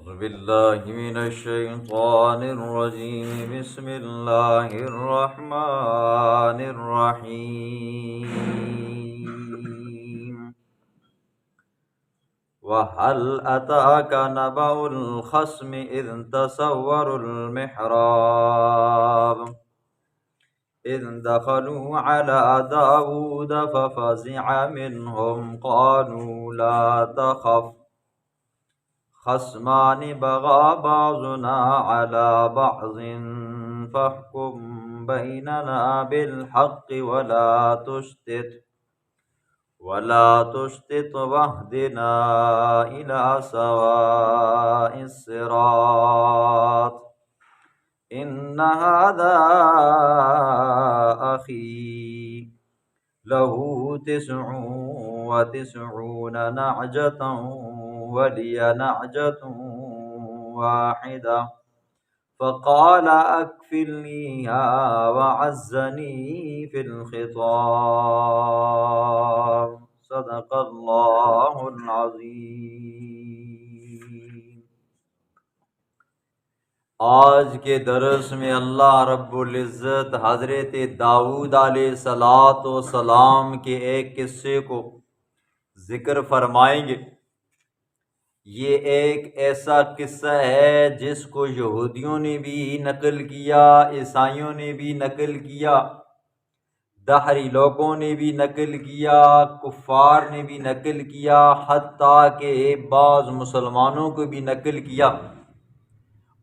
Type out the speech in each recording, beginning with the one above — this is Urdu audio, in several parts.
أعوذ بالله من الشيطان الرجيم. بسم الله الرحمن الرحيم. وهل أتاك نبأ الخصم إذ تصوروا المحراب إذ دخلوا على داود ففزع منهم قالوا لا تخف خصمان بغى بعضنا على بعض فاحكم بيننا بالحق ولا تشتت واهدنا إلى سواء الصراط إن هذا أخي له 99 نعجة ولي نعجة واحدة فقال أكفلنيها وعزني في الخطاب. صدق اللہ العظیم. آج کے درس میں اللہ رب العزت حضرت داؤد علیہ السلام کے ایک قصے کو ذکر فرمائیں گے. یہ ایک ایسا قصہ ہے جس کو یہودیوں نے بھی نقل کیا، عیسائیوں نے بھی نقل کیا، دہری لوگوں نے بھی نقل کیا، کفار نے بھی نقل کیا، حتیٰ کہ بعض مسلمانوں کو بھی نقل کیا.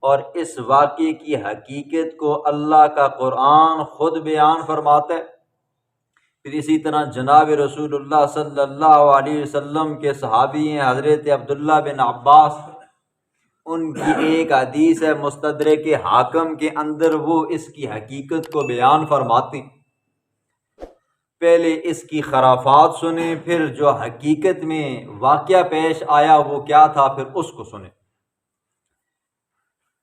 اور اس واقعے کی حقیقت کو اللہ کا قرآن خود بیان فرماتا ہے. پھر اسی طرح جناب رسول اللہ صلی اللہ علیہ وسلم کے صحابی ہیں حضرت عبداللہ بن عباس، ان کی ایک حدیث ہے مستدرک حاکم کے اندر، وہ اس کی حقیقت کو بیان فرماتے ہیں. پہلے اس کی خرافات سنیں، پھر جو حقیقت میں واقعہ پیش آیا وہ کیا تھا، پھر اس کو سنیں.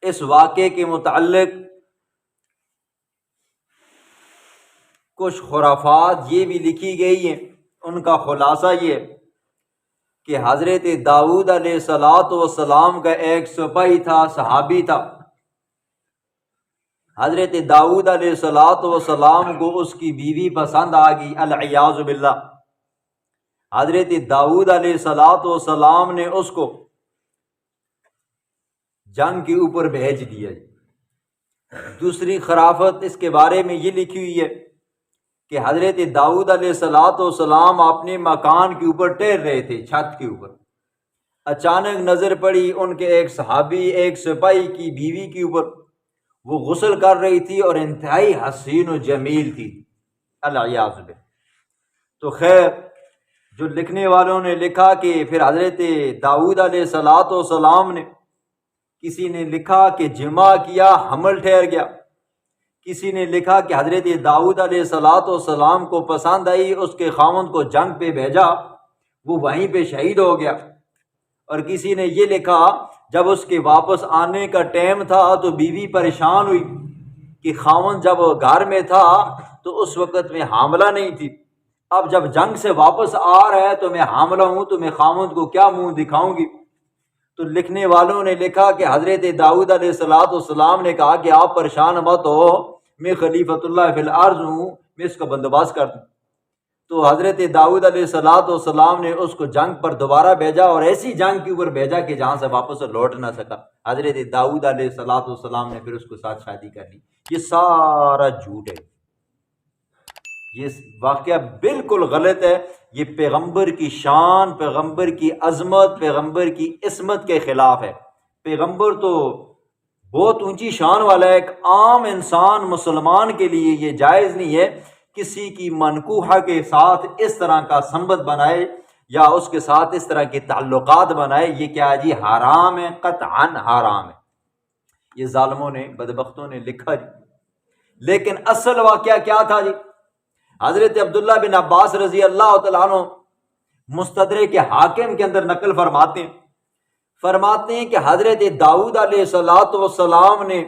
اس واقعے کے متعلق کچھ خرافات یہ بھی لکھی گئی ہیں. ان کا خلاصہ یہ کہ حضرت داؤد علیہ السلام کا ایک سپاہی تھا، صحابی تھا. حضرت داؤد علیہ السلام کو اس کی بیوی پسند آ گئی، العیاذ باللہ. حضرت داؤد علیہ السلام نے اس کو جنگ کے اوپر بھیج دیا. دوسری خرافت اس کے بارے میں یہ لکھی ہوئی ہے کہ حضرت داؤد علیہ السلام اپنے مکان کے اوپر ٹہل رہے تھے، چھت کے اوپر. اچانک نظر پڑی ان کے ایک صحابی، ایک سپاہی کی بیوی کے اوپر. وہ غسل کر رہی تھی اور انتہائی حسین و جمیل تھی، العیاذ باللہ. تو خیر، جو لکھنے والوں نے لکھا کہ پھر حضرت داؤد علیہ السلام نے، کسی نے لکھا کہ جمع کیا، حمل ٹھہر گیا. کسی نے لکھا کہ حضرت داؤد علیہ السلام کو پسند آئی، اس کے خاوند کو جنگ پہ بھیجا، وہ وہیں پہ شہید ہو گیا. اور کسی نے یہ لکھا جب اس کے واپس آنے کا ٹائم تھا تو بیوی پریشان ہوئی کہ خاوند جب گھر میں تھا تو اس وقت میں حاملہ نہیں تھی، اب جب جنگ سے واپس آ رہا ہے تو میں حاملہ ہوں، تو میں خاوند کو کیا منہ دکھاؤں گی. تو لکھنے والوں نے لکھا کہ حضرت داؤد علیہ السلام نے کہا کہ آپ پریشان مت ہو، میں خلیفۃ اللہ فی الارض ہوں، میں اس کا بندوبست کر دوں. تو حضرت داؤد علیہ السلام نے اس کو جنگ پر دوبارہ بھیجا، اور ایسی جنگ کے اوپر بھیجا کہ جہاں سے واپس لوٹ نہ سکا. حضرت داؤد علیہ السلام نے پھر اس کو ساتھ شادی کر لی. یہ سارا جھوٹ ہے، یہ واقعہ بالکل غلط ہے. یہ پیغمبر کی شان، پیغمبر کی عظمت، پیغمبر کی عصمت کے خلاف ہے. پیغمبر تو بہت اونچی شان والا ہے. ایک عام انسان مسلمان کے لیے یہ جائز نہیں ہے کسی کی منکوحہ کے ساتھ اس طرح کا سنبت بنائے یا اس کے ساتھ اس طرح کے تعلقات بنائے. یہ کیا جی، حرام ہے، قطعاً حرام ہے. یہ ظالموں نے، بدبختوں نے لکھا جی. لیکن اصل واقعہ کیا تھا جی؟ حضرت عبداللہ بن عباس رضی اللہ تعالیٰ عنہ مستدرک حاکم کے اندر نقل فرماتے ہیں کہ حضرت داؤد علیہ السلام نے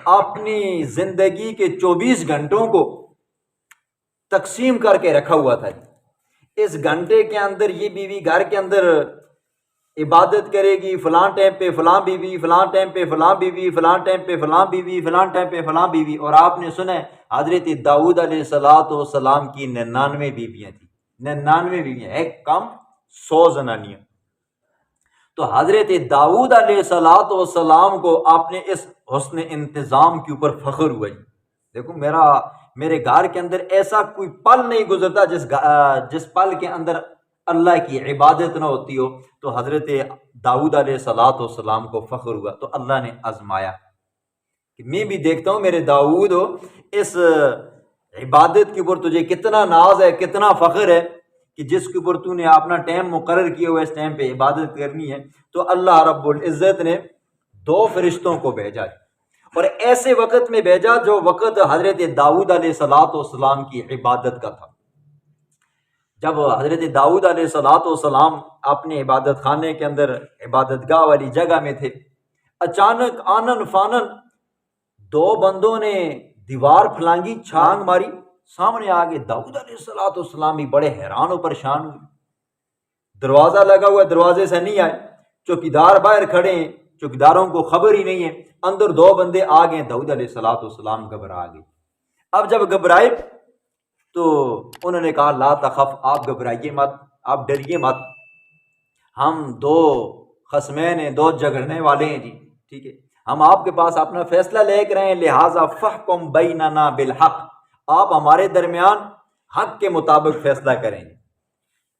اپنی زندگی کے 24 گھنٹوں کو تقسیم کر کے رکھا ہوا تھا. اس گھنٹے کے اندر یہ بیوی گھر کے اندر عبادت کرے گی فلاں ٹائم پہ فلاں بیوی، فلاں ٹائم پہ فلاں بیوی، فلاں ٹائم پہ فلاں بیوی، فلاں ٹائم پہ فلاں بیوی۔ اور آپ نے سنا ہے حضرت داؤد علیہ السلام کی 99 بیویاں تھیں، 99 بیویاں، ایک کم 100 زنانیاں۔ تو حضرت داؤد علیہ السلام کو اپنے اس حسن انتظام کے اوپر فخر ہوا جی۔ دیکھو میرے گھر کے اندر ایسا کوئی پل نہیں گزرتا جس پل کے اندر اللہ کی عبادت نہ ہوتی ہو۔ تو حضرت داؤد علیہ السلام کو فخر ہوا، تو اللہ نے آزمایا کہ میں بھی دیکھتا ہوں میرے داؤد ہو اس عبادت کے اوپر تجھے کتنا ناز ہے، کتنا فخر ہے کہ جس کے اوپر تو نے اپنا ٹائم مقرر کیا ہوا اس ٹائم پہ عبادت کرنی ہے۔ تو اللہ رب العزت نے 2 فرشتوں کو بھیجا اور ایسے وقت میں بھیجا جو وقت حضرت داؤد علیہ السلام کی عبادت کا تھا۔ جب حضرت داؤد علیہ السلام اپنے عبادت خانے کے اندر عبادت گاہ والی جگہ میں تھے، اچانک آنن فانن 2 بندوں نے دیوار پھلانگی، چھانگ ماری، سامنے آگے داؤد علیہ السلام بھی بڑے حیران و پریشان ہوئے۔ دروازہ لگا ہوا، دروازے سے نہیں آئے، چوکیدار باہر کھڑے ہیں، چوکیداروں کو خبر ہی نہیں ہے، اندر 2 بندے آ گئے، داؤد علیہ السلام گھبرا گئے۔ اب جب گھبرائے تو انہوں نے کہا لا تخف، آپ گھبرائیے مت، آپ ڈریے مت، ہم 2 خصمین ہیں، 2 جھگڑنے والے ہیں جی، ٹھیک ہے، ہم آپ کے پاس اپنا فیصلہ لے کر آئے، لہٰذا فحکم بیننا بالحق، آپ ہمارے درمیان حق کے مطابق فیصلہ کریں۔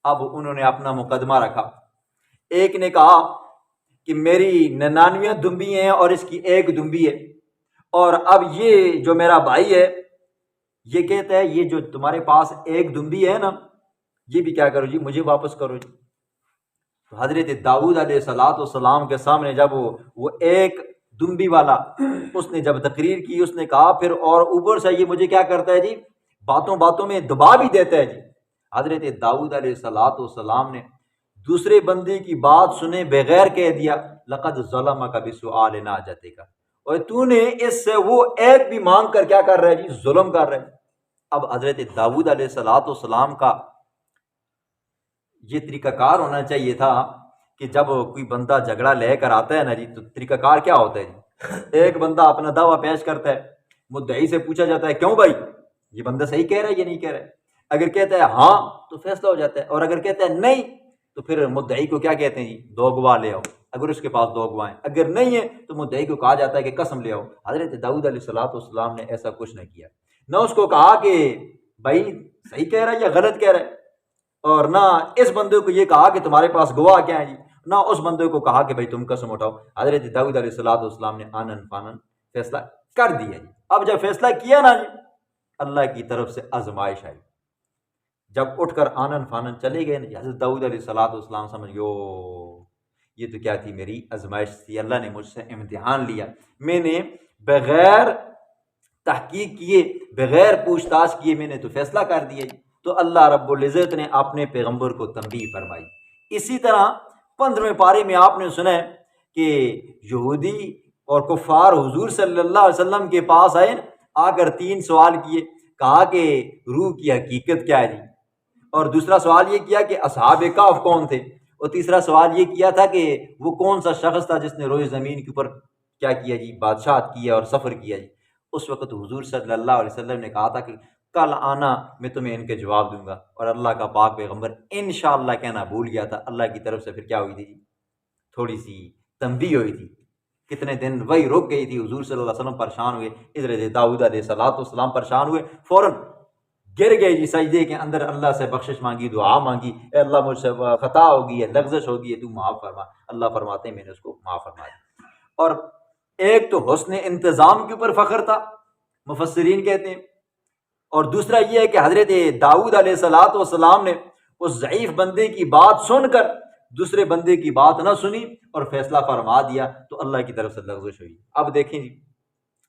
اب انہوں نے اپنا مقدمہ رکھا، ایک نے کہا کہ میری 99 دمبی ہیں اور اس کی 1 دمبی ہے، اور اب یہ جو میرا بھائی ہے یہ کہتا ہے یہ جو تمہارے پاس 1 دمبی ہے نا، یہ بھی کیا کرو جی، مجھے واپس کرو جی۔ تو حضرت داؤد علیہ السلام کے سامنے جب وہ 1 دمبی والا اس نے جب تقریر کی، اس نے کہا پھر اور اوپر سے یہ مجھے کیا کرتا ہے جی، باتوں باتوں میں دبا بھی دیتا ہے جی۔ حضرت داؤد علیہ السلام نے دوسرے بندے کی بات سنے بغیر کہہ دیا لقد ظلمک بسؤال ناجتک، اور تو نے اس سے وہ ایک بھی مانگ کر کیا کر رہا ہے جی، ظلم کر رہا ہے۔ اب حضرت داؤد علیہ السلام کا یہ طریقہ کار ہونا چاہیے تھا کہ جب کوئی بندہ جھگڑا لے کر آتا ہے نا جی، تو طریقہ کار کیا ہوتا ہے جی، ایک بندہ اپنا دعویٰ پیش کرتا ہے، مدعی سے پوچھا جاتا ہے کیوں بھائی یہ بندہ صحیح کہہ رہا ہے یہ نہیں کہہ رہا ہے، اگر کہتا ہے ہاں تو فیصلہ ہو جاتا ہے، اور اگر کہتا ہے نہیں تو پھر مدعی کو کیا کہتے ہیں جی، 2 گواہ لے آؤ، اگر اس کے پاس 2 گواہ ہیں، اگر نہیں ہے تو مدعی کو کہا جاتا ہے کہ قسم لے آؤ۔ حضرت داؤد علیہ السلام نے ایسا کچھ نہ کیا، نہ اس کو کہا کہ بھائی صحیح کہہ رہا ہے یا غلط کہہ رہا ہے، اور نہ اس بندے کو یہ کہا کہ تمہارے پاس گواہ کیا ہے جی، نہ اس بندے کو کہا کہ بھائی تم قسم اٹھاؤ۔ حضرت داؤد علیہ السلام نے آنن فانن فیصلہ کر دیا جی۔ اب جب فیصلہ کیا نا جی، اللہ کی طرف سے آزمائش آئی، جب اٹھ کر آنن فانن چلے گئے نا، حضرت داؤد علیہ السلام سمجھ گئے یہ تو کیا تھی، میری آزمائش تھی، اللہ نے مجھ سے امتحان لیا، میں نے بغیر تحقیق کیے، بغیر پوچھ تاچھ کیے میں نے تو فیصلہ کر دیا جی۔ تو اللہ رب العزت نے اپنے پیغمبر کو تنبیہ فرمائی۔ اسی طرح 15ویں پارے میں آپ نے سنا ہے کہ یہودی اور کفار حضور صلی اللہ علیہ وسلم کے پاس آئے، آ کر 3 سوال کیے، کہا کہ روح کی حقیقت کیا ہے جی، اور دوسرا سوال یہ کیا کہ اصحاب کہف کون تھے، اور تیسرا سوال یہ کیا تھا کہ وہ کون سا شخص تھا جس نے روئے زمین کے اوپر کیا کیا جی، بادشاہت کیا اور سفر کیا جی۔ اس وقت حضور صلی اللہ علیہ وسلم نے کہا تھا کہ کل آنا میں تمہیں ان کے جواب دوں گا، اور اللہ کا پاک پیغمبر انشاءاللہ کہنا بھول گیا تھا۔ اللہ کی طرف سے پھر کیا ہوئی تھی، تھوڑی سی تنبیہ ہوئی تھی، کتنے دن وہی رک گئی تھی، حضور صلی اللہ علیہ وسلم پریشان ہوئے، حضرت داؤد علیہ السلام پریشان ہوئے، فوراً گر گئے جی سجدے کے اندر، اللہ سے بخشش مانگی، دعا مانگی، اے اللہ مجھ سے خطا ہوگی ہے، لغزش ہوگی ہے، تو معاف فرما۔ اللہ فرماتے ہیں میں نے اس کو معاف فرما دیا۔ اور ایک تو حسن انتظام کے اوپر فخر تھا، مفسرین کہتے ہیں، اور دوسرا یہ ہے کہ حضرت داؤد علیہ السلام نے اس ضعیف بندے کی بات سن کر دوسرے بندے کی بات نہ سنی اور فیصلہ فرما دیا، تو اللہ کی طرف سے لغزش ہوئی۔ اب دیکھیں جی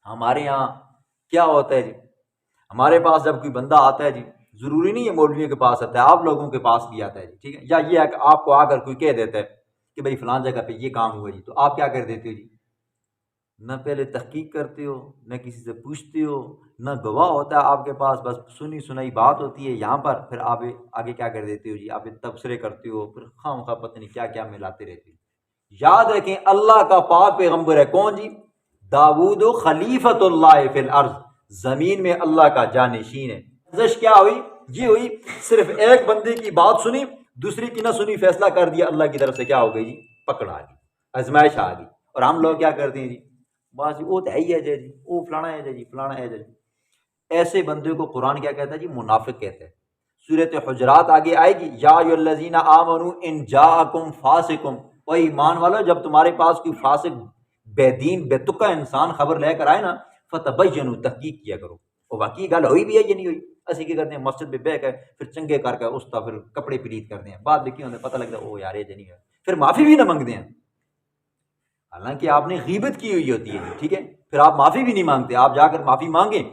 ہمارے یہاں کیا ہوتا ہے جی، ہمارے پاس جب کوئی بندہ آتا ہے جی، ضروری نہیں ہے مولویوں کے پاس آتا ہے، آپ لوگوں کے پاس بھی آتا ہے جی، ٹھیک ہے، یا یہ ہے کہ آپ کو آ کر کوئی کہہ دیتا ہے کہ بھائی فلان جگہ پہ یہ کام ہوا جی، تو آپ کیا کر دیتے ہو جی، نہ پہلے تحقیق کرتے ہو، نہ کسی سے پوچھتے ہو، نہ گواہ ہوتا ہے آپ کے پاس، بس سنی سنائی بات ہوتی ہے یہاں پر، پھر آپ آگے کیا کر دیتے ہو جی، آپ تبصرے کرتے ہو، پھر خواہ مخواہ پتہ نہیں کیا کیا ملاتے رہتے ہو۔ یاد رکھیں اللہ کا پاک پیغمبر ہے کون جی؟ داؤد خلیفۃ اللہ فی الارض، زمین میں اللہ کا جانشین ہے۔ سازش کیا ہوئی؟ یہ ہوئی صرف ایک بندے کی بات سنی، دوسری کی نہ سنی، فیصلہ کر دیا، اللہ کی طرف سے کیا ہو گئی جی؟ پکڑ آ گئی، آزمائش آ گئی۔ اور ہم لوگ کیا کرتے ہیں جی؟ بس وہ تو ہے ہی ہے جی، وہ فلانا ہے جی، فلانا ہے جی۔ ایسے بندے کو قرآن کیا کہتا ہے جی؟ منافق کہتا ہے۔ سورۃ حجرات آگے آئے گی، یا ایھا الذین آمنوا ان جاءکم فاسق، او ایمان والو جب تمہارے پاس کوئی فاسق بے دین بے تکا انسان خبر لے کر آئے نا، فتبینوا، تحقیق کیا کرو، وہ واقعی گل ہوئی بھی ہے یا نہیں ہوئی۔ اسی کی کرتے ہیں مسجد میں بہ کے پھر چنگے کر کے اس کا پھر کپڑے پلیت کرتے ہیں، بعد لکھی ہوتے پتہ لگتا ہے او یار یہ نہیں ہے، پھر معافی بھی نہ مانگتے ہیں، حالانکہ آپ نے غیبت کی ہوئی ہوتی ہے، ٹھیک ہے، پھر آپ معافی بھی نہیں مانگتے۔ آپ جا کر معافی مانگیں،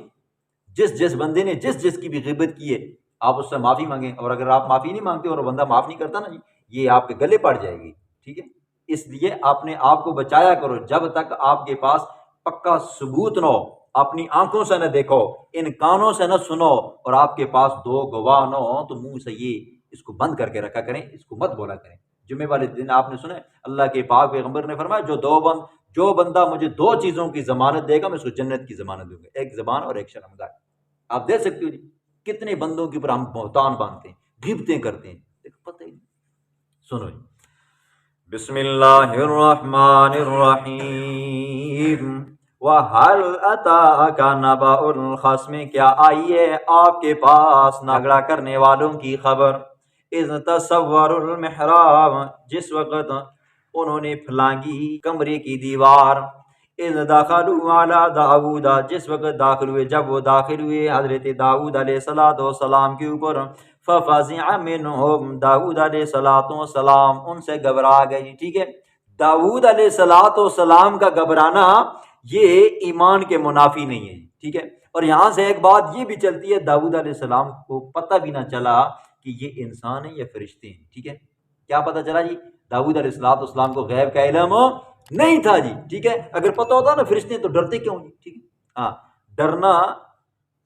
جس بندے نے جس کی بھی غیبت کی ہے آپ اس سے معافی مانگیں، اور اگر آپ معافی نہیں مانگتے اور وہ بندہ معاف نہیں کرتا نا جی، یہ آپ کے گلے پڑ جائے گی، ٹھیک ہے۔ اس لیے اپنے آپ کو بچایا کرو، جب تک آپ کے پاس پکا ثبوت نہ ہو، اپنی آنکھوں سے نہ دیکھو، ان کانوں سے نہ سنو، اور آپ کے پاس دو گواہ نہ ہو، تو منہ سے یہ اس کو بند کر کے رکھا کریں، اس کو مت بولا کریں۔ جمعے والے دن آپ نے سنا اللہ کے پاک پیغمبر نے فرمایا جو بندہ مجھے دو چیزوں کی ضمانت دے گا میں اس کو جنت کی ضمانت دوں گا، ایک زبان اور ایک شرمگاہ۔ آپ دیکھ سکتے ہو جی کتنے بندوں کے اوپر ہم بہتان باندھتے ہیں، غیبتیں کرتے ہیں، پتہ ہی نہیں۔ سنو جی، بسم اللہ الرحمن الرحیم، وَهَلْ أَتَاكَ نَبَأُ الْخَصْمِ، کیا آئی ہے آپ کے پاس جھگڑا کرنے والوں کی خبر؟ اذ تصوروا المحراب، جس وقت انہوں نے پھلانگی کمرے کی دیوار، اذ دخلوا علی داؤد، جس وقت داخل ہوئے، جب وہ داخل ہوئے حضرت داؤد علیہ السلام کے اوپر، ففزع منہم، داؤد علیہ السلام ان سے گھبرا گئی، ٹھیک ہے۔ داؤد علیہ السلام کا گھبرانا یہ ایمان کے منافی نہیں ہے، ٹھیک ہے۔ اور یہاں سے ایک بات یہ بھی چلتی ہے، داؤد علیہ السلام کو پتہ بھی نہ چلا کہ یہ انسان ہے یا فرشتے ہیں، ٹھیک ہے۔ کیا پتہ چلا جی؟ داؤد علیہ السلام کو غیب کا علم نہیں تھا جی، ٹھیک ہے۔ اگر پتہ ہوتا نا فرشتے ہیں تو ڈرتے کیوں جی، ٹھیک ہے۔ ہاں، ڈرنا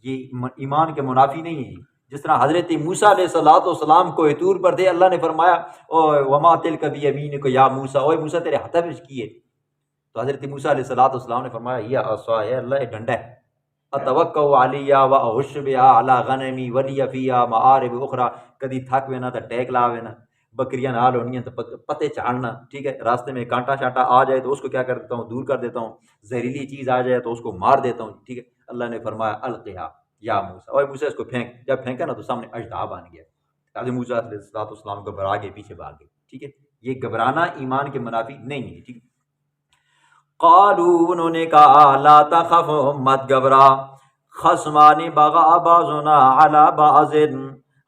یہ ایمان کے منافی نہیں ہے جی۔ جس طرح حضرت موسیٰ علیہ السلام کو طور پر تھے، اللہ نے فرمایا وما تلک بیمینک یا موسیٰ، اوے موسیٰ تیرے ہاتھ میں کی ہے؟ تو حضرت موسیٰ علیہ السلام نے فرمایا یہ عصا ہے، اللہ یہ ڈنڈا ہے، اتوکل علیہ واحش بہا علی غنمی ولی فیہا معارب اخری، کدی تھک وینا تو ٹیک لا وینا، بکریاں نال ہونی ہیں تو پتے چاڑنا، ٹھیک ہے۔ راستے میں کانٹا شانٹا آ جائے تو اس کو کیا کر دیتا ہوں؟ دور کر دیتا ہوں۔ زہریلی چیز آ جائے تو اس کو مار دیتا ہوں، ٹھیک ہے۔ اللہ نے فرمایا القیہا یا موسیٰ، اور موسیٰ اس کو پھینک، جب پھینکا نا تو سامنے اژدہا بن گیا۔ حضرت موسیٰ علیہ السلام گھبرا کے پیچھے بھاگ گئے، ٹھیک ہے۔ یہ گھبرانا ایمان کے منافی نہیں ہے، ٹھیک ہے۔ قالوا، انہوں نے کہا، لا تخف، مت گھبرا، خصمان بغا بعضنا علی بعض،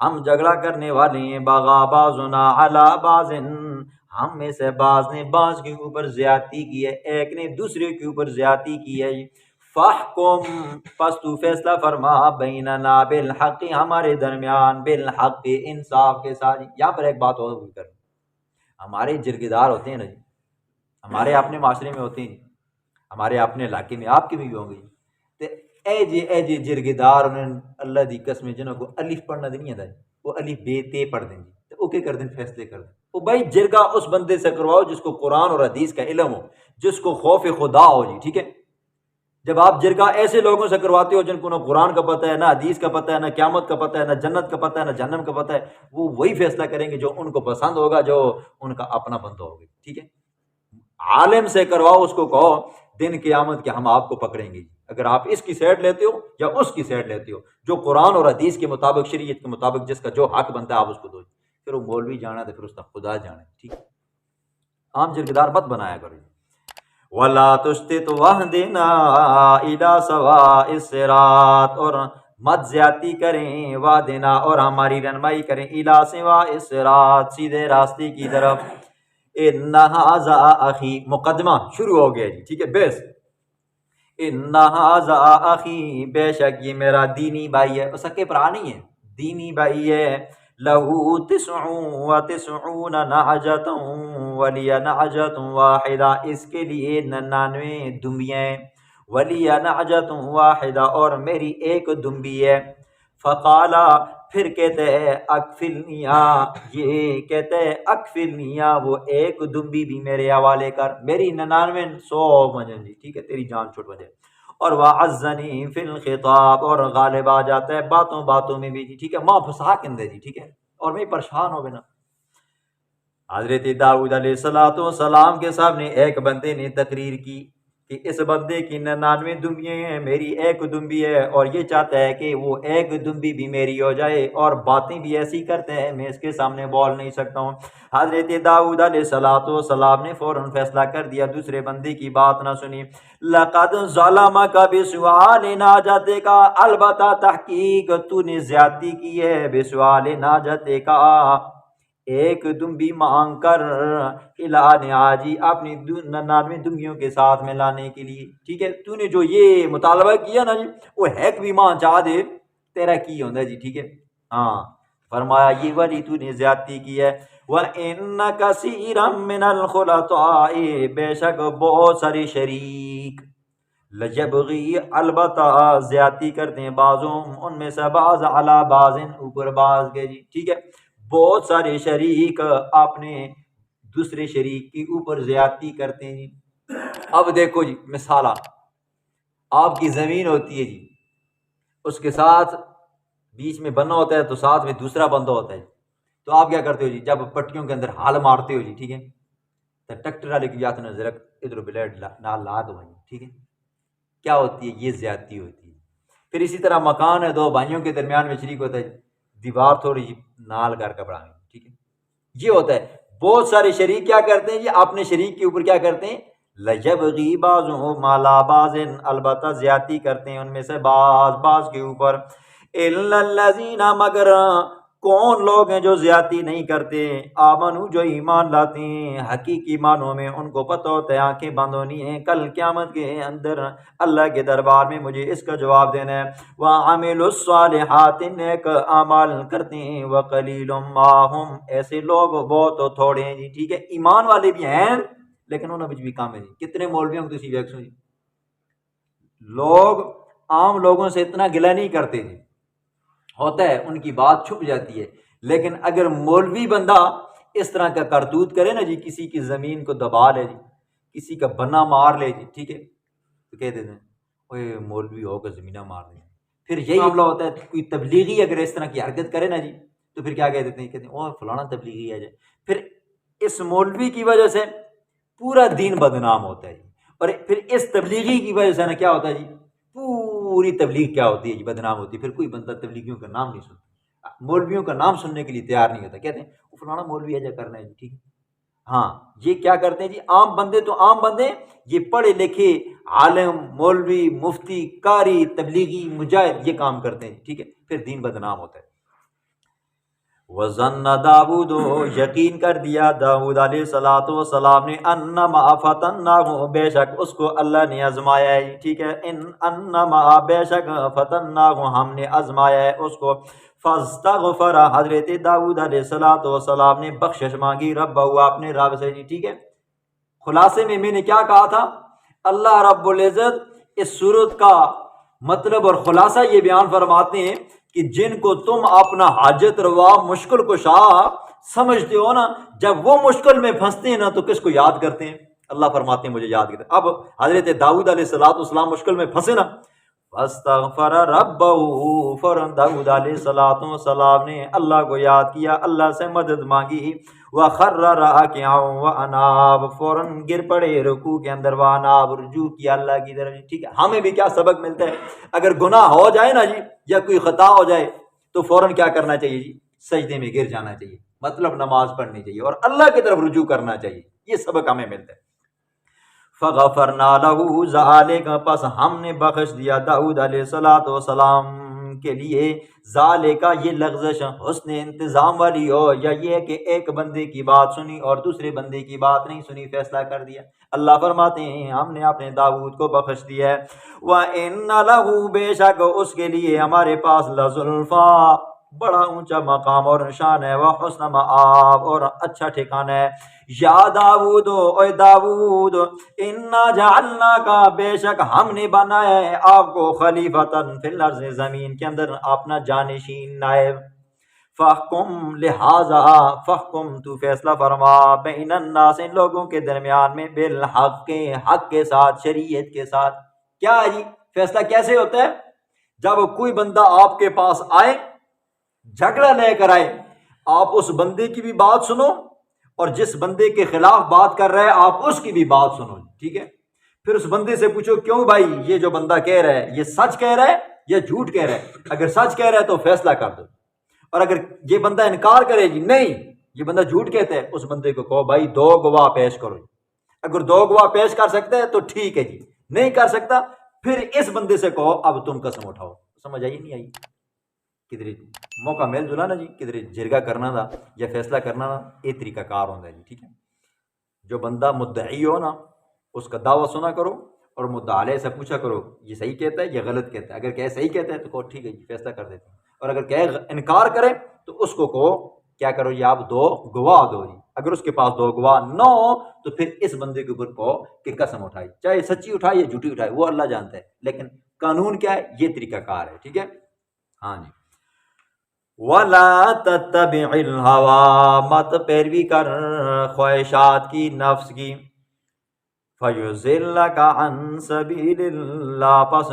ہم جھگڑا کرنے والے ہیں، بغا بعضنا علی بعض، ہم میں سے بعض نے بعض کے اوپر زیادتی کی ہے، ایک نے دوسرے کے اوپر زیادتی کی ہے۔ فاحکم، پس تو فیصلہ فرما، بیننا بالحق، ہمارے درمیان، بالحق، انصاف کے ساتھ۔ یہاں پر ایک بات اور کر، ہمارے جرگیدار ہوتے ہیں نا جی، ہمارے اپنے معاشرے میں ہوتے ہیں، ہمارے اپنے علاقے میں، آپ کے بھی ہوں گے تو اے جی جرگیدار انہیں اللہ دی قسم جنہوں کو الف پڑھنا نہیں آتا، وہ الف بے تے پڑھ دیں جی، تو اوکے کر دیں، فیصلے کر دیں۔ وہ بھائی جرگا اس بندے سے کرواؤ جس کو قرآن اور حدیث کا علم ہو، جس کو خوف خدا ہو جی، ٹھیک ہے۔ جب آپ جرگا ایسے لوگوں سے کرواتے ہو جن کو نہ قرآن کا پتہ ہے، نہ حدیث کا پتہ ہے، نہ قیامت کا پتہ ہے، نہ جنت کا پتہ ہے، نہ جہنم کا پتہ ہے، وہ وہی فیصلہ کریں گے جو ان کو پسند ہوگا، جو ان کا اپنا بندہ ہوگا، ٹھیک ہے۔ عالم سے کرواؤ، اس کو کہو دن قیامت کے ہم آپ کو پکڑیں گے، اگر آپ اس کی سیٹ لیتے ہو یا اس کی سیٹ لیتے ہو، جو قرآن اور حدیث کے مطابق، شریعت کے مطابق جس کا جو حق بنتا ہے آپ اس کو دو، پھر وہ مولوی جانا ہے تو پھر اس کا خدا جانا ہے، ٹھیک ہے۔ عام جرگدار مت بنایا کرو۔ وَلَا تُشْتِتْ وَاهْدِنَا إِلَىٰ سَوَاءِ الصِّرَاطِ، اور مت زیادتی کریں، وَاهْدِنَا، اور ہماری رہنمائی کریں، إِلَىٰ سِوَاءِ الصِّرَاطِ، سیدھے راستے کی طرف۔ ان ھذا اخی، مقدمہ شروع ہو گیا جی، ٹھیک ہے، بیس۔ ان ھذا اخی، بے شک یہ میرا دینی بھائی ہے، سکے بھرا نہیں ہے، دینی بھائی ہے۔ لہو 99 نعجۃ ولی نعجۃ واحدہ، اس کے لیے 99 دمبیاں، ولی نعجۃ واحدہ، اور میری ایک دمبی ہے۔ فقالا، پھر کہتے ہیں اکفلنیا، یہ کہتے ہیں اکفلنیا، وہ ایک دمبی بھی میرے حوالے کر، میری 99 مجھے جی ٹھیک ہے تیری جان چھوٹ بجے، اور وعزنی فی الخطاب، اور غالب آ جاتا ہے باتوں باتوں میں بھی جی ٹھیک ہے، ماں پھنسا کے اندر جی ٹھیک ہے، اور میں پریشان ہو بنا۔ حضرت داؤد علیہ السلام کے سامنے ایک بندے نے تقریر کی کہ اس بندے کی 99 دمبیاں ہیں، میری ایک دمبی ہے، اور یہ چاہتا ہے کہ وہ ایک دمبی بھی میری ہو جائے، اور باتیں بھی ایسی کرتے ہیں میں اس کے سامنے بول نہیں سکتا ہوں۔ حضرت داؤد علیہ السلام نے فوراً فیصلہ کر دیا، دوسرے بندے کی بات نہ سنی۔ لقد ظلمک بسؤال ناجتک، البتہ تحقیق تو نے زیادتی کی ہے، بسؤال ناجتک، ایک دمبی مانگ کر، الانے آجی، اپنی 99 دمبیوں کے ساتھ میں لانے کے لیے، ٹھیک ہے، تو نے جو یہ مطالبہ کیا نا جی، وہ ایک بھی ماں چاہ دے تیرا کی ہوتا ہے جی ٹھیک ہے۔ ہاں فرمایا یہ والی تو نے زیادتی کی ہے۔ وَإِنَّ كَثِيرًا مِّنَ الْخُلَطَاءِ، بے شک بہت سارے شریک، لجبغی، البتہ زیادتی کرتے ہیں، بعضوں ان میں سے بعض، علی بعض، اوپر بعض کے جی ٹھیک ہے، بہت سارے شریک اپنے دوسرے شریک کے اوپر زیادتی کرتے ہیں جی۔ اب دیکھو جی مثال، آپ کی زمین ہوتی ہے جی، اس کے ساتھ بیچ میں بنا ہوتا ہے تو ساتھ میں دوسرا بندہ ہوتا ہے، تو آپ کیا کرتے ہو جی، جب پٹیوں کے اندر ہال مارتے ہو جی ٹھیک ہے، تو ٹریکٹر والے کی جاتے نظر ادھر بلیڈ لا دو بھائی ٹھیک ہے، کیا ہوتی ہے یہ زیادتی ہوتی ہے۔ پھر اسی طرح مکان ہے، دو بھائیوں کے درمیان میں شریک ہوتا ہے، دیوار تھوڑی جی نال کر کے بڑھائیں ٹھیک ہے، یہ ہوتا ہے۔ بہت سارے شریک کیا کرتے ہیں جی، اپنے شریک کے اوپر کیا کرتے ہیں، لجبغی بعضهم علی بعض، البتہ زیادتی کرتے ہیں ان میں سے بعض کے اوپر، الا الذین، مگر کون لوگ ہیں جو زیادتی نہیں کرتے، آمنو، جو ایمان لاتے ہیں، حقیقی معنوں میں ان کو پتہ ہوتا ہے آنکھیں بند ہونی ہیں، کل قیامت کے اندر اللہ کے دربار میں مجھے اس کا جواب دینا ہے، وَعَمِلُوا الصَّالِحَاتِ، نیک اعمال کرتے ہیں، وَقَلِيلٌ مَّا هُمْ، ایسے لوگ بہت تھوڑے ہیں جی ٹھیک ہے، ایمان والے بھی ہیں لیکن انہوں نے بھی کام ہے جی۔ کتنے مولویوں کو تسی ویکھو جی، لوگ عام لوگوں سے اتنا گلہ نہیں کرتے جی، ہوتا ہے ان کی بات چھپ جاتی ہے، لیکن اگر مولوی بندہ اس طرح کا کرتوت کرے نا جی، کسی کی زمین کو دبا لے جی، کسی کا بنا مار لے جی ٹھیک ہے، تو کہہ دیتے ہیں اوے مولوی ہو کر زمینہ مار دیں۔ پھر یہی معاملہ ہوتا ہے، کوئی تبلیغی اگر اس طرح کی حرکت کرے نا جی، تو پھر کیا کہہ دیتے ہیں، کہتے ہیں او فلانا تبلیغی ہے جی، پھر اس مولوی کی وجہ سے پورا دین بدنام ہوتا ہے جی، اور پھر اس تبلیغی کی وجہ سے نا کیا ہوتا ہے جی، پوری تبلیغ کیا ہوتی ہے جی، بدنام ہوتی ہے، پھر کوئی بندہ تبلیغیوں کا نام نہیں سنتا، مولویوں کا نام سننے کے لیے تیار نہیں ہوتا، کہتے ہیں وہ فلانا مولوی ہے جا کرنا ہے جی ٹھیک ہے۔ ہاں یہ کیا کرتے ہیں جی، عام بندے تو عام بندے، یہ پڑھے لکھے عالم، مولوی، مفتی، قاری، تبلیغی، مجاہد یہ کام کرتے ہیں ٹھیک ہے، پھر دین بدنام ہوتا ہے۔ وَظَنَّ داؤد، یقین کر دیا داؤد علیہ السلام نے، انما فتناہ، بے شک اس کو اللہ نے آزمایا ہے ٹھیک ہے، انما، بے شک، فتناہ، ہم نے آزمایا ہے اس کو، فاستغفر، حضرت داؤد علیہ السلام نے بخشش مانگی، رب ہوا، اپنے رب سے جی ٹھیک ہے۔ خلاصے میں نے کیا کہا تھا، اللہ رب العزت اس صورت کا مطلب اور خلاصہ یہ بیان فرماتے ہیں کہ جن کو تم اپنا حاجت روا، مشکل کشا سمجھتے ہو نا، جب وہ مشکل میں پھنستے ہیں نا تو کس کو یاد کرتے ہیں، اللہ فرماتے ہیں مجھے یاد کرتے ہیں۔ اب حضرت داؤد علیہ السلام مشکل میں پھنسے نا، فاستغفر ربہ، فوراً داؤد علیہ السلام نے اللہ کو یاد کیا، اللہ سے مدد مانگی، وخر راکعا واناب، فوراً گر پڑے رکوع کے اندر، واناب، رجوع کیا اللہ کی طرف ٹھیک ہے۔ ہمیں بھی کیا سبق ملتا ہے، اگر گناہ ہو جائے نا جی، یا کوئی خطا ہو جائے تو فوراً کیا کرنا چاہیے جی، سجدے میں گر جانا چاہیے، مطلب نماز پڑھنی چاہیے اور اللہ کی طرف رجوع کرنا چاہیے، یہ سبق ہمیں ملتا ہے۔ فغفرنا له ذلك، پس ہم نے بخش دیا داؤد علیہ السلام کے لیے، ذالک، یہ لغزش حسن انتظام والی ہو، یا یہ کہ ایک بندے کی بات سنی اور دوسرے بندے کی بات نہیں سنی، فیصلہ کر دیا۔ اللہ فرماتے ہیں ہم نے اپنے داؤد کو بخش دیا ہے، وَإِنَّ لَهُ، بے شک اس کے لیے ہمارے پاس، لَزُلْفَىٰ، بڑا اونچا مقام اور نشان ہے، وحسن مآب، اور اچھا ٹھکانہ ہے۔ یا داؤد، اے داؤد، انا جعلنا کا، بے شک ہم نے بنایا ہے آپ کو، خلیفتاً فی الارض، زمین کے اندر اپنا جانشین، نائب، فحکم لہذا فحکم تو فیصلہ فرما بین الناس ان لوگوں کے درمیان میں بالحق حق کے ساتھ شریعت کے ساتھ. کیا ہے جی فیصلہ کیسے ہوتا ہے؟ جب کوئی بندہ آپ کے پاس آئے جھگڑا لے کر آئے آپ اس بندے کی بھی بات سنو اور جس بندے کے خلاف بات کر رہے آپ اس کی بھی بات سنو. ٹھیک ہے پھر اس بندے سے پوچھو کیوں بھائی یہ جو بندہ کہہ رہا ہے یہ سچ کہہ رہا ہے یا جھوٹ کہہ رہا ہے؟ اگر سچ کہہ رہا ہے تو فیصلہ کر دو اور اگر یہ بندہ انکار کرے گی نہیں یہ بندہ جھوٹ کہتا ہے اس بندے کو کہو بھائی 2 گواہ پیش کرو. اگر 2 گواہ پیش کر سکتے ہیں تو ٹھیک ہے جی نہیں کر سکتا پھر اس بندے سے کہو اب تم قسم اٹھاؤ. سمجھ آئی نہیں آئی؟ کدھر موقع مل جلا نا جی کدھر جرگا کرنا تھا یا فیصلہ کرنا تھا یہ طریقہ کار ہوتا ہے جی. ٹھیک ہے جو بندہ مدعی ہو نا اس کا دعویٰ سنا کرو اور مدعا سے پوچھا کرو یہ صحیح کہتا ہے یا غلط کہتا ہے. اگر کہے صحیح کہتا ہے تو کہو ٹھیک ہے جی فیصلہ کر دیتے ہیں اور اگر کہے انکار کرے تو اس کو کہو کیا کرو یہ آپ 2 گواہ دو جی. اگر اس کے پاس 2 گواہ نہ ہو تو پھر اس بندے کے اوپر کہو کہ قسم اٹھائی چاہے سچی اٹھائے یا جھوٹی اٹھائے وہ اللہ جانتا ہے لیکن قانون کیا ہے یہ طریقہ کار ہے. ٹھیک ہے ہاں جی. وَلَا تَتَّبِعِ الْهَوَىٰ مت پیروی کر خواہشات کی نفس کی فَيُضِلَّكَ عَن سَبِيلِ اللَّهِ پس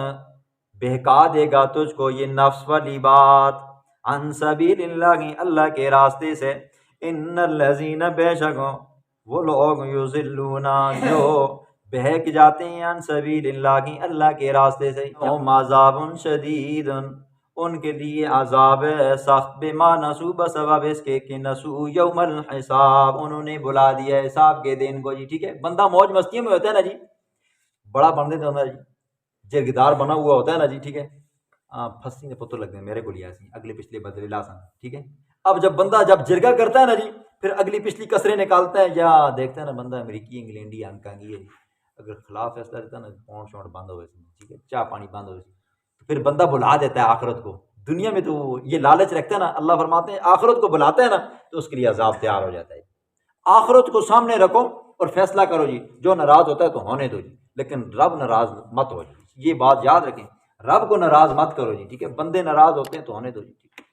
بہکا دے گا تجھ کو یہ نفس والی بات عن سبیل اللہ اللہ کے راستے سے. ان الذین بے شک وہ لوگ یضلون جو بہک جاتے ہیں عن سبیل اللہ اللہ کے راستے سے ہم عذاب شدید ان کے لیے عذاب سخت بما نسوا بسبب اس کے کہ نسوا یوم الحساب انہوں نے بلا دیا حساب کے دن کو جی. ٹھیک ہے بندہ موج مستیوں میں ہوتا ہے نا جی بڑا بن دیتا ہوتا ہے جی جرگدار بنا ہوا ہوتا ہے نا جی. ٹھیک ہے پھنسی نے پتہ لگتے ہیں میرے کو لیا سی اگلے پچھلے بدلے لاسن. ٹھیک ہے اب جب بندہ جب جرگا کرتا ہے نا جی پھر اگلی پچھلی کسریں نکالتا ہے یا دیکھتا ہے نا بندہ امریکی انگلینڈی انکانگی ہے جی اگر خلاف فیصلہ دیتا ہے نا پونڈ شونڈ بند ہوئے سی. ٹھیک ہے چاہ پانی بند ہوئے سی تو پھر بندہ بلا دیتا ہے آخرت کو. دنیا میں تو یہ لالچ رکھتا ہے نا اللہ فرماتے ہیں آخرت کو بلاتا ہے نا تو اس کے لیے عذاب تیار ہو جاتا ہے. آخرت کو سامنے رکھو اور فیصلہ کرو جی جو ناراض ہوتا ہے تو ہونے دو جی لیکن رب ناراض مت ہو جی. یہ بات یاد رکھیں رب کو ناراض مت کرو جی. ٹھیک ہے بندے ناراض ہوتے ہیں تو ہونے دو جی. ٹھیک ہے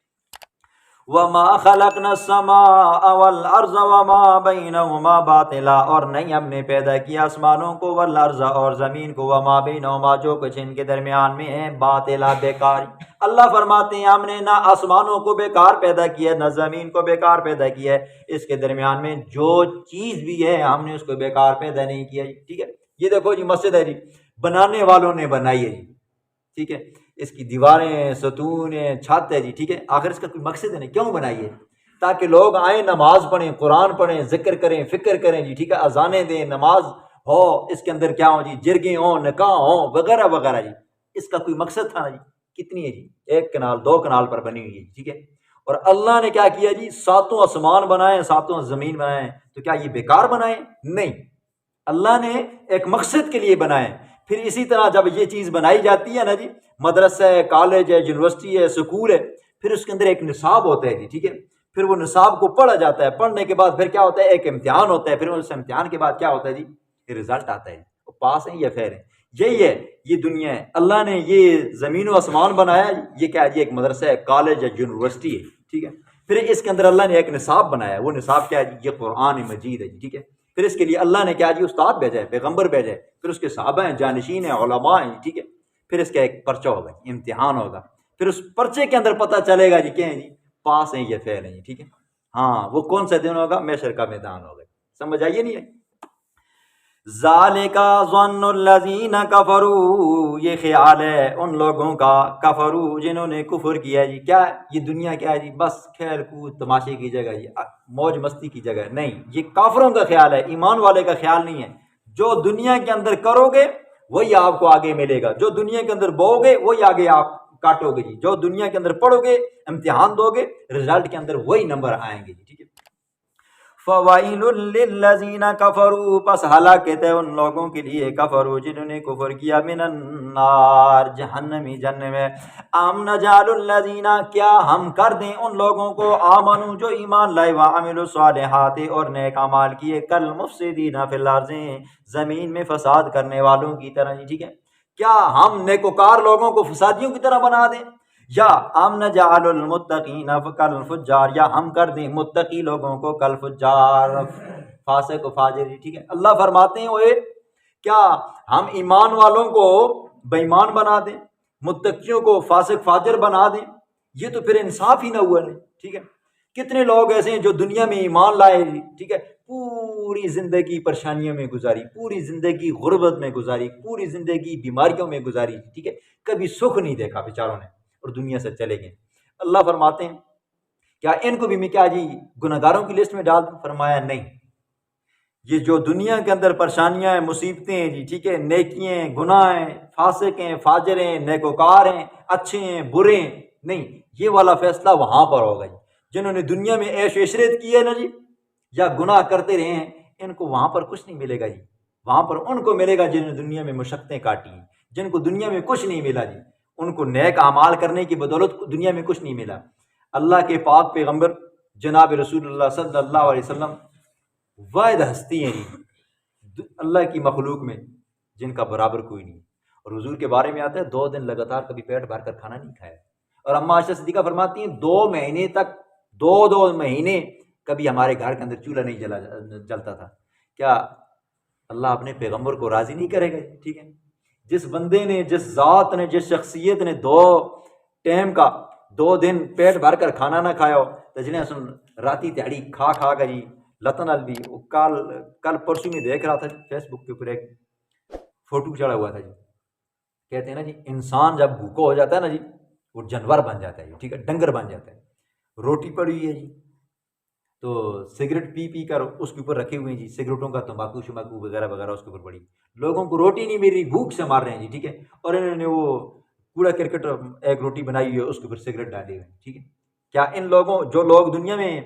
وَمَا خَلَقْنَا السَّمَاءَ وَالْأَرْضَ وَمَا بَيْنَهُمَا بَاطِلًا اور نہیں ہم نے پیدا کیا آسمانوں کو والارض اور زمین کو وما بینہما جو کچھ ان کے درمیان میں ہے باطلا بیکار. اللہ فرماتے ہیں ہم نے نہ آسمانوں کو بیکار پیدا کیا نہ زمین کو بیکار پیدا کیا ہے اس کے درمیان میں جو چیز بھی ہے ہم نے اس کو بیکار پیدا نہیں کیا. ٹھیک ہے یہ دیکھو جی مسجد ہے جی بنانے والوں نے بنائی ہے جی. ٹھیک ہے اس کی دیواریں ستون چھت ہے جی. ٹھیک ہے آخر اس کا کوئی مقصد ہے نہیں کیوں بنائی ہے تاکہ لوگ آئیں نماز پڑھیں قرآن پڑھیں ذکر کریں فکر کریں جی. ٹھیک ہے اذانیں دیں نماز ہو اس کے اندر کیا ہو جی جرگیں ہوں نکاح ہوں وغیرہ وغیرہ جی. اس کا کوئی مقصد تھا نا جی. کتنی ہے جی 1 کنال 2 کنال پر بنی ہوئی ہے. ٹھیک ہے اور اللہ نے کیا کیا جی 7 آسمان بنائے 7 زمین بنائے تو کیا یہ بیکار بنائے؟ نہیں اللہ نے ایک مقصد کے لیے بنائے. پھر اسی طرح جب یہ چیز بنائی جاتی ہے نا جی مدرسہ ہے کالج ہے یونیورسٹی ہے سکول ہے پھر اس کے اندر ایک نصاب ہوتا ہے جی. ٹھیک ہے پھر وہ نصاب کو پڑھا جاتا ہے پڑھنے کے بعد پھر کیا ہوتا ہے ایک امتحان ہوتا ہے پھر اس امتحان کے بعد کیا ہوتا ہے جی رزلٹ آتا ہے وہ پاس ہیں یا فیل ہیں. یہی ہے یہ دنیا ہے اللہ نے یہ زمین و آسمان بنایا یہ کیا ہے جی ایک مدرسہ ہے کالج ہے یونیورسٹی ہے. ٹھیک ہے پھر اس کے اندر اللہ نے ایک نصاب بنایا وہ نصاب کیا ہے جی یہ قرآن مجید ہے جی. ٹھیک ہے پھر اس کے لیے اللہ نے کیا جی استاد بھیجا ہے پیغمبر بھیجا ہے پھر اس کے صحابہ ہیں جانشین ہیں علماء ہیں. ٹھیک ہے پھر اس کا ایک پرچہ ہوگا امتحان ہوگا پھر اس پرچے کے اندر پتہ چلے گا جی کیا ہیں جی پاس ہیں یا فیل ہیں جی. ٹھیک ہے ہاں وہ کون سا دن ہوگا محشر کا میدان ہوگا. سمجھ آئیے نہیں ہے ذالک ظن الذین کفروا یہ خیال ہے ان لوگوں کا کفروا جنہوں نے کفر کیا جی. کیا یہ دنیا کیا ہے جی بس کھیل کود تماشے کی جگہ یہ موج مستی کی جگہ نہیں. یہ کافروں کا خیال ہے ایمان والے کا خیال نہیں ہے. جو دنیا کے اندر کرو گے وہی آپ کو آگے ملے گا جو دنیا کے اندر بو گے وہی آگے آپ کاٹو گے جی. جو دنیا کے اندر پڑھو گے امتحان دو گے رزلٹ کے اندر وہی نمبر آئیں گے جی. ٹھیک ہے فوائل للذین کفروا پس ہلاکت ہے ان لوگوں کے لیے کفروا جنہوں نے کفر کیا من النار جہنمی جہنم میں. ام نجعل الذین کیا ہم کر دیں ان لوگوں کو آمنو جو ایمان لائے وعملوا الصالحات اور نیک اعمال کیے کل مفسدین فی الارض زمین میں فساد کرنے والوں کی طرح. ٹھیک ہے کیا ہم نیکوکار لوگوں کو فسادیوں کی طرح بنا دیں یا ام نجعل المتقین کالفجار، یا ہم کر دیں متقی لوگوں کو کالفجار، فاسق و فاجر. ٹھیک ہے، اللہ فرماتے ہیں اوے کیا ہم ایمان والوں کو بے ایمان بنا دیں، متقیوں کو فاسق فاجر بنا دیں؟ یہ تو پھر انصاف ہی نہ ہوا نہیں. ٹھیک ہے، کتنے لوگ ایسے ہیں جو دنیا میں ایمان لائے، ٹھیک ہے، پوری زندگی پریشانیوں میں گزاری، پوری زندگی غربت میں گزاری، پوری زندگی بیماریوں میں گزاری، ٹھیک ہے، کبھی سکھ نہیں دیکھا بیچاروں نے، اور دنیا سے چلے گئے. اللہ فرماتے ہیں کیا ان کو بھی میں کیا جی گناہگاروں کی لسٹ میں ڈال دوں؟ فرمایا نہیں، یہ جو دنیا کے اندر پریشانیاں ہیں، مصیبتیں ہیں جی، ٹھیک ہے، نیکیاں ہیں، گناہ ہیں، فاسق ہیں، فاجر ہیں، نیکوکار ہیں، اچھے ہیں، برے ہیں، نہیں، یہ والا فیصلہ وہاں پر ہوگا جی. جنہوں نے دنیا میں عیش و عشرت کی ہے نا جی، یا گناہ کرتے رہے ہیں، ان کو وہاں پر کچھ نہیں ملے گا جی. وہاں پر ان کو ملے گا جنہوں نے دنیا میں مشقتیں کاٹی ہیں. جن کو دنیا میں کچھ نہیں ملا جی، ان کو نیک اعمال کرنے کی بدولت دنیا میں کچھ نہیں ملا. اللہ کے پاک پیغمبر جناب رسول اللہ صلی اللہ علیہ وسلم واحد ہستی ہیں جی اللہ کی مخلوق میں جن کا برابر کوئی نہیں. اور حضور کے بارے میں آتا ہے 2 دن لگاتار کبھی پیٹ بھر کر کھانا نہیں کھایا. اور اماں عائشہ صدیقہ فرماتی ہیں 2 مہینے تک، 2 مہینے کبھی ہمارے گھر کے اندر چولہا نہیں جلتا تھا. کیا اللہ اپنے پیغمبر کو راضی نہیں کرے گا؟ ٹھیک ہے، جس بندے نے، جس ذات نے، جس شخصیت نے 2 ٹائم کا 2 دن پیٹ بھر کر کھانا نہ کھایا ہو، تجنے سن راتی تیاری کھا کر جی لتن البی. کل پرسوں میں دیکھ رہا تھا فیس بک کے اوپر ایک فوٹو چڑھا ہوا تھا جی. کہتے ہیں نا جی انسان جب بھوکا ہو جاتا ہے نا جی وہ جانور بن جاتا ہے، ٹھیک ہے، ڈنگر بن جاتا ہے. روٹی پڑی ہوئی ہے جی، تو سگریٹ پی کر اس کے اوپر رکھے ہوئے ہیں جی، سگریٹوں کا تمباکو شماکو وغیرہ وغیرہ اس کے اوپر پڑی. لوگوں کو روٹی نہیں مل رہی، بھوک سے مار رہے ہیں جی، ٹھیک ہے، اور انہوں نے وہ کوڑا کرکٹ ایک روٹی بنائی ہوئی ہے اس کے اوپر سگریٹ ڈالے ہوئے ہیں. ٹھیک ہے، کیا ان لوگوں، جو لوگ دنیا میں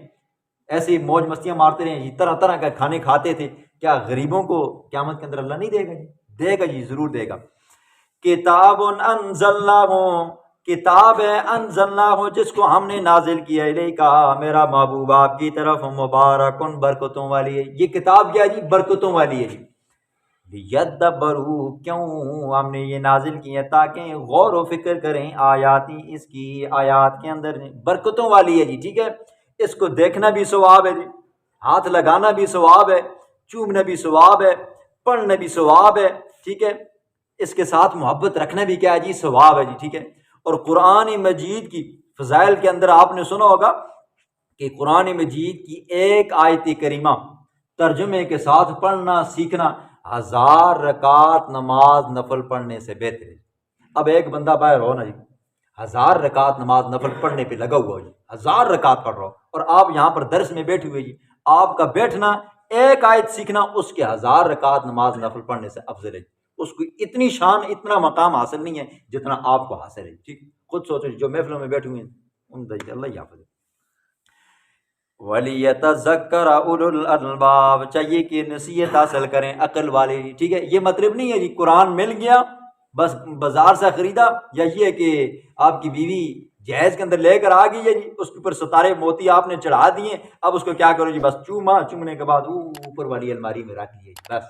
ایسی موج مستیاں مارتے رہے جی، طرح طرح کا کھانے کھاتے تھے، کیا غریبوں کو قیامت کے اندر اللہ نہیں دے گا جی؟ دے گا جی، ضرور دے گا. کتاب انزلناہ، کتاب ہے انزلناہ جس کو ہم نے نازل کیا الیکا میرا محبوب آپ کی طرف، مبارکن برکتوں والی ہے. یہ کتاب کیا جی؟ برکتوں والی ہے جی. لیدبروا، کیوں ہم نے یہ نازل کی ہے؟ تاکہ غور و فکر کریں آیاتی، اس کی آیات کے اندر برکتوں والی ہے جی. ٹھیک ہے، اس کو دیکھنا بھی ثواب ہے جی، ہاتھ لگانا بھی ثواب ہے، چومنا بھی ثواب ہے، پڑھنا بھی ثواب ہے. ٹھیک ہے، اس کے ساتھ محبت رکھنا بھی کیا ہے جی؟ ثواب ہے جی. ٹھیک ہے، اور قرآن مجید کی فضائل کے اندر آپ نے سنا ہوگا کہ قرآن مجید کی ایک آیت کریمہ ترجمے کے ساتھ پڑھنا سیکھنا 1000 رکعت نماز نفل پڑھنے سے بہتر ہے. اب ایک بندہ باہر ہو نا جی، 1000 رکعت نماز نفل پڑھنے پہ لگا ہوا جی، 1000 رکعت پڑھ رہا ہو، اور آپ یہاں پر درس میں بیٹھے ہوئے جی، آپ کا بیٹھنا ایک آیت سیکھنا اس کے 1000 رکعت نماز نفل پڑھنے سے افضل ہے. اس کو اتنی شان، اتنا مقام حاصل نہیں ہے جتنا آپ کو حاصل ہے. ٹھیک، خود سوچو جو محفلوں میں بیٹھے ہوئے ہیں ان کا اللہ حافظ. وَلِيَتَذَكَّرَ أُولُو الْأَلْبَابِ، چاہیے کہ نصیحت حاصل کریں عقل والے. ٹھیک ہے، یہ مطلب نہیں ہے جی قرآن مل گیا بس بازار سے خریدا، یا یہ کہ آپ کی بیوی جہیز کے اندر لے کر آ گئی ہے جی، اس کے اوپر ستارے موتی آپ نے چڑھا دیے، اب اس کو کیا کرو جی؟ بس چومنے کے بعد اوپر والی الماری میں رکھ لیے، بس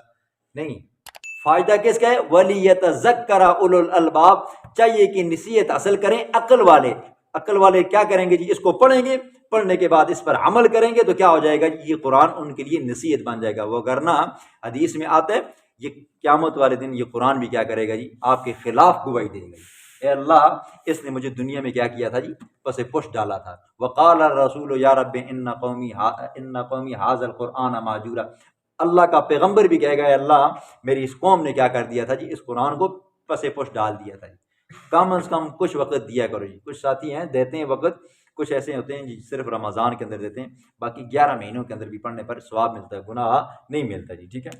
نہیں. فائدہ کس کا ہے؟ وَلِيَتَذَكَّرَ أُولُو الْأَلْبَابِ، چاہیے کہ نصیحت حاصل کریں عقل والے. عقل والے کیا کریں گے جی؟ اس کو پڑھیں گے، پڑھنے کے بعد اس پر عمل کریں گے تو کیا ہو جائے گا جی؟ یہ قرآن ان کے لیے نصیحت بن جائے گا. وہ ورنہ حدیث میں آتا ہے یہ قیامت والے دن یہ قرآن بھی کیا کرے گا جی؟ آپ کے خلاف گواہی دے گا. اے اللہ، اس نے مجھے دنیا میں کیا کیا تھا جی؟ پس پش ڈالا تھا. وقال الرسول یا رب ان قومی ھذا القرآن مہجورا، اللہ کا پیغمبر بھی کہے گا اے اللہ میری اس قوم نے کیا کر دیا تھا جی؟ اس قرآن کو پس پش ڈال دیا تھا جی. کم از کم کچھ وقت دیا کرو جی. کچھ ساتھی ہیں دیتے ہیں وقت، کچھ ایسے ہوتے ہیں جی صرف رمضان کے اندر دیتے ہیں، باقی 11 مہینوں کے اندر بھی پڑھنے پر ثواب ملتا ہے، گناہ نہیں ملتا جی. ٹھیک ہے.